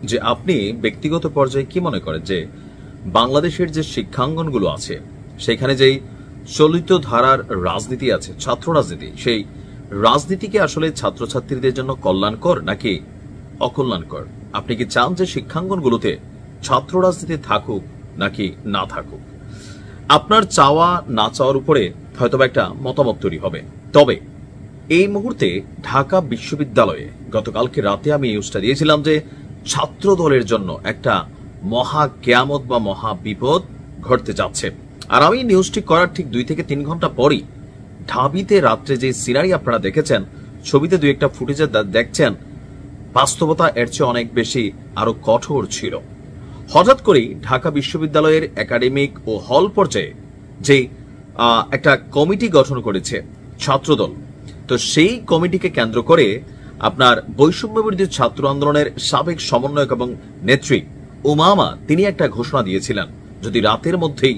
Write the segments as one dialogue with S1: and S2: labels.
S1: যে আপনি ব্যক্তিগত পর্যায়ে কি মনে করেন যে বাংলাদেশের যে শিক্ষাঙ্গনগুলো আছে সেখানে যেই চলিত ধারার রাজনীতি আছে, ছাত্র রাজনীতি, সেই রাজনীতিকে আসলে ছাত্রছাত্রীদের জন্য কল্যাণকর নাকি অকল্যাণকর? আপনি কি চান যে শিক্ষাঙ্গনগুলোতে ছাত্র রাজনীতি থাকুক নাকি না থাকুক? আপনার চাওয়া না চাওয়ার উপরে হয়তোবা একটা মতামত তৈরি হবে। তবে এই মুহূর্তে ঢাকা বিশ্ববিদ্যালয়ে গতকালকে রাতে আমি নিউজটা দিয়েছিলাম যে ছাত্র দলের জন্য একটা মহা কেয়ামত বা মহা বিপদ ঘটতে যাচ্ছে। আর আমি নিউজটি করার ঠিক 2 থেকে 3 ঘন্টা পরই ঢাবিতে রাত্রে যে সিনারি আপনারা দেখেছেন, ছবিতে 2-1টা ফুটেজে দেখছেন, বাস্তবতা এর চেয়ে অনেক বেশি আরো কঠোর ছিল। হঠাৎ করেই ঢাকা বিশ্ববিদ্যালয়ের একাডেমিক ও হল পর্যায়ে যে একটা কমিটি গঠন করেছে ছাত্রদল, তো সেই কমিটিকে কেন্দ্র করে আপনার বৈষম্য বিরোধী ছাত্র আন্দোলনের সাবেক সমন্বয়ক এবং নেত্রী উমামা তিনি একটা ঘোষণা দিয়েছিলেন, যদি রাতের মধ্যেই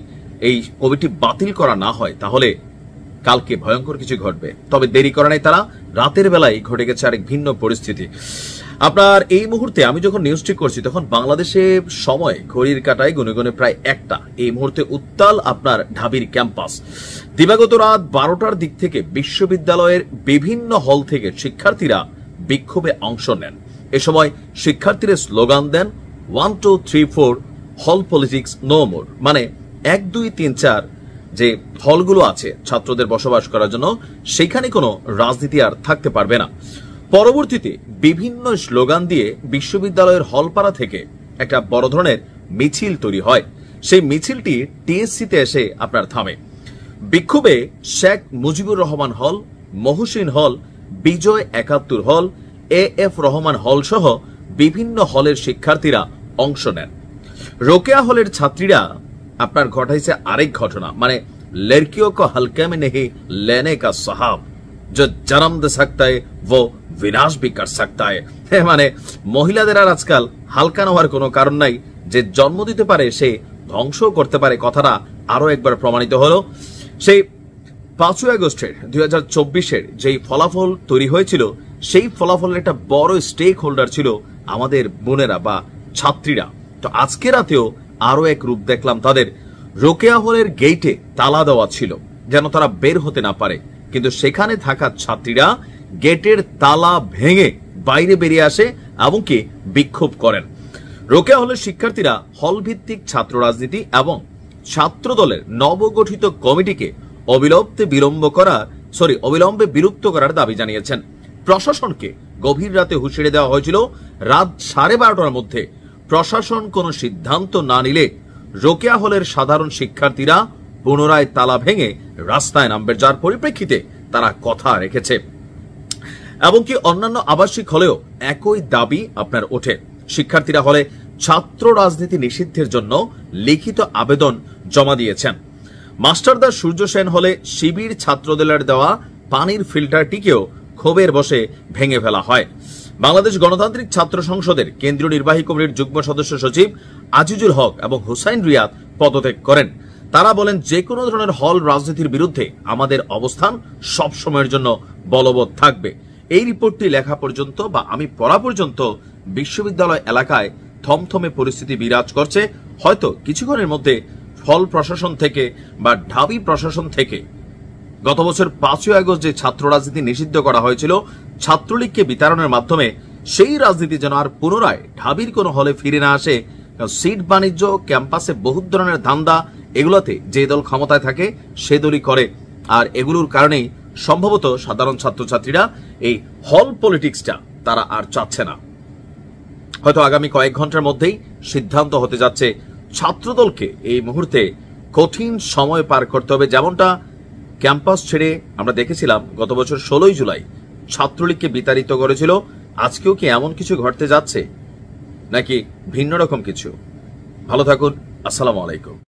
S1: এই কমিটি বাতিল করা না হয় তাহলে কালকে ভয়ঙ্কর কিছু ঘটবে। তবে দেরি করা নাই, তারা রাতের বেলায় ঘটে গেছে আরেক ভিন্ন পরিস্থিতি। আপনার এই মুহূর্তে আমি যখন নিউজটি করছি তখন বাংলাদেশে সময় ঘড়ির কাঁটায় গুনে গুনে প্রায় 1টা। এই মুহূর্তে উত্তাল আপনার ঢাবির ক্যাম্পাস। দিবাগত রাত 12টার দিক থেকে বিশ্ববিদ্যালয়ের বিভিন্ন হল থেকে শিক্ষার্থীরা বিক্ষোভে অংশ নেন। এ সময় শিক্ষার্থীরা স্লোগান দেন 1 2 3 4 হল পলিটিক্স নো মোর, মানে 1 2 3 4 যে হলগুলো আছে ছাত্রদের বসবাস করার জন্য সেখানে কোনো রাজনীতি আর থাকতে পারবে না। পরবর্তীতে বিভিন্ন স্লোগান দিয়ে বিশ্ববিদ্যালয়ের হলপাড়া থেকে একটা বড় ধরনের মিছিল তৈরি হয়। সেই মিছিলটি টিএসসিতে এসে আপনার থামে। বিক্ষোভে শেখ মুজিবুর রহমান হল, মহসিন হল, বিজয় 71 হল, এএফ রহমান হল সহ বিভিন্ন হলের শিক্ষার্থীরা অংশ নেন। রোকেয়া হলের ছাত্রীরা আপনার ঘটাইছে আরেক ঘটনা, মানে লড়কিयों को हल्के में नहीं लेने का साहब जो जन्म दे सकता है वो विनाश भी कर सकता है। মানে মহিলাদের আর আজকাল হালকা নেওয়ার কোনো কারণ নাই, যে জন্ম দিতে পারে সে ধ্বংস করতে পারে, কথাটা আরো একবার প্রমাণিত হলো। সেই 5 আগস্টের 2024-এর যেই ফলাফল তৈরি হয়েছিল সেই ফলাফলের একটা বড় স্টেক হোল্ডার ছিল আমাদের বোনেরা বা ছাত্রীরা। তো আজকে রাতেও আরো এক রূপ দেখলাম তাদের। রোকেয়া হলের গেইটে তালা দেওয়া ছিল যেন তারা বের হতে না পারে, কিন্তু সেখানে থাকা ছাত্রীরা গেটের তালা ভেঙে বাইরে বেরিয়ে আসে এমনকি বিক্ষোভ করেন। রোকেয়া হলের শিক্ষার্থীরা হল ভিত্তিক ছাত্র রাজনীতি এবং ছাত্র দলের নবগঠিত কমিটিকে অবিলম্বে বিলুপ্ত করার দাবি জানিয়েছেন। প্রশাসনকে গভীর রাতে হুঁশিয়ারি দেওয়া হয়েছিল রাত 12:30টার মধ্যে প্রশাসন কোনো সিদ্ধান্ত না নিলে রোকেয়া হলের সাধারণ শিক্ষার্থীরা পুনরায় তালা ভেঙে রাস্তায় নামবে, যার পরিপ্রেক্ষিতে তারা কথা রেখেছে। এমনকি অন্যান্য আবাসিক হলেও একই দাবি আপনার ওঠে। শিক্ষার্থীরা হলে ছাত্র রাজনীতি নিষিদ্ধের জন্য লিখিত আবেদন জমা দিয়েছেন। মাস্টারদা সূর্য সেন হলে শিবির ছাত্রদলের দেওয়া পানির ফিল্টারটিকেও ক্ষোভের বশে ভেঙে ফেলা হয়। বাংলাদেশ গণতান্ত্রিক ছাত্র সংসদের কেন্দ্রীয় নির্বাহী কমিটির যুগ্ম সদস্য সচিব আজিজুল হক এবং হুসাইন রিয়াদ পদত্যাগ করেন। তারা বলেন, যে কোনো ধরনের হল রাজনীতির বিরুদ্ধে আমাদের অবস্থান সব সময়ের জন্য বলবৎ থাকবে। এই রিপোর্টটি লেখা পর্যন্ত বা আমি পড়া পর্যন্ত বিশ্ববিদ্যালয় এলাকায় থমথমে পরিস্থিতি বিরাজ করছে। হয়তো কিছুক্ষণের মধ্যে হল প্রশাসন থেকে বা ঢাবি প্রশাসন থেকে গত বছর 5 আগস্ট যে ছাত্র রাজনীতি নিষিদ্ধ করা হয়েছিল ছাত্রলীগকে বিতরণের মাধ্যমে, সেই রাজনীতি যেন আর পুনরায় ঢাবির কোনো হলে ফিরে না আসে। সিট বাণিজ্য, ক্যাম্পাসে বহু ধরনের ধান্দা, এগুলোতে যে দল ক্ষমতায় থাকে সে দলই করে। আর এগুলোর কারণেই সম্ভবত সাধারণ ছাত্রছাত্রীরা এই হল পলিটিক্সটা তারা আর চাচ্ছে না। হয়তো আগামী কয়েক ঘন্টার মধ্যেই সিদ্ধান্ত হতে যাচ্ছে ছাত্রদলকে এই মুহূর্তে কঠিন সময় পার করতে হবে। যেমনটা ক্যাম্পাস ছেড়ে আমরা দেখেছিলাম গত বছর 16 জুলাই ছাত্রলীগকে বিতাড়িত করেছিল, আজকেও কি এমন কিছু ঘটতে যাচ্ছে নাকি ভিন্ন রকম কিছু? ভালো থাকুন। আসসালামু আলাইকুম।